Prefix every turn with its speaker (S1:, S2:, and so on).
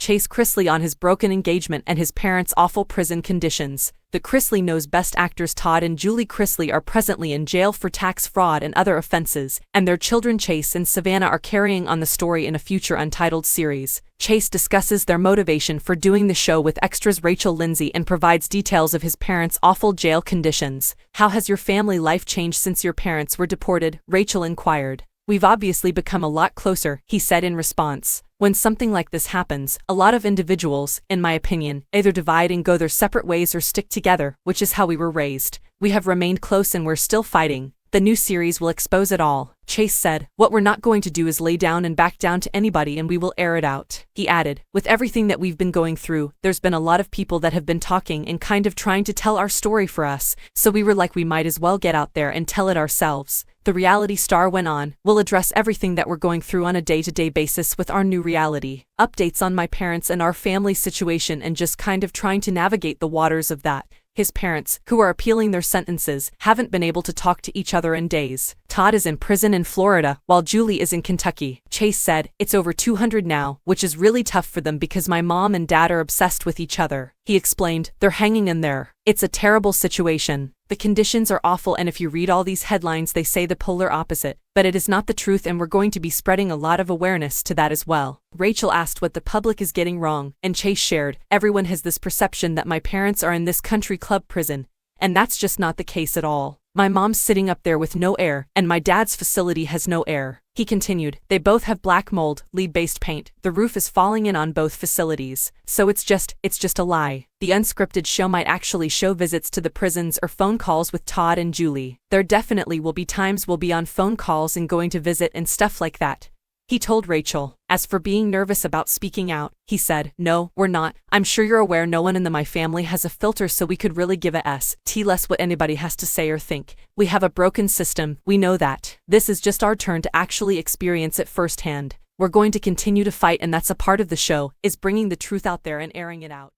S1: Chase Chrisley on his broken engagement and his parents' awful prison conditions. The Chrisley Knows Best actors Todd and Julie Chrisley are presently in jail for tax fraud and other offenses, and their children Chase and Savannah are carrying on the story in a future untitled series. Chase discusses their motivation for doing the show with extras Rachel Lindsay and provides details of his parents' awful jail conditions. "How has your family life changed since your parents were deported?" Rachel inquired. "We've obviously become a lot closer," he said in response. When something like this happens, a lot of individuals, in my opinion, either divide and go their separate ways or stick together, which is how we were raised. We have remained close and we're still fighting. The new series will expose it all," Chase said. "What we're not going to do is lay down and back down to anybody, and we will air it out." He added, "With everything that we've been going through, there's been a lot of people that have been talking and kind of trying to tell our story for us, so we were like we might as well get out there and tell it ourselves." The reality star went on, "We'll address everything that we're going through on a day-to-day basis with our new reality. Updates on my parents and our family situation and just kind of trying to navigate the waters of that." His parents, who are appealing their sentences, haven't been able to talk to each other in days. Todd is in prison in Florida, while Julie is in Kentucky. Chase said, "It's over 200 now, which is really tough for them because my mom and dad are obsessed with each other." He explained, "They're hanging in there. It's a terrible situation. The conditions are awful, and if you read all these headlines they say the polar opposite, but it is not the truth, and we're going to be spreading a lot of awareness to that as well." Rachel asked what the public is getting wrong, and Chase shared, "Everyone has this perception that my parents are in this country club prison, and that's just not the case at all. My mom's sitting up there with no air, and my dad's facility has no air." He continued, "They both have black mold, lead-based paint. The roof is falling in on both facilities. So it's just a lie." The unscripted show might actually show visits to the prisons or phone calls with Todd and Julie. "There definitely will be times we'll be on phone calls and going to visit and stuff like that," he told Rachel. "As for being nervous about speaking out," he said, "No, we're not. I'm sure you're aware no one in my family has a filter, so we could really give a less what anybody has to say or think. We have a broken system, we know that. This is just our turn to actually experience it firsthand. We're going to continue to fight, and that's a part of the show, is bringing the truth out there and airing it out."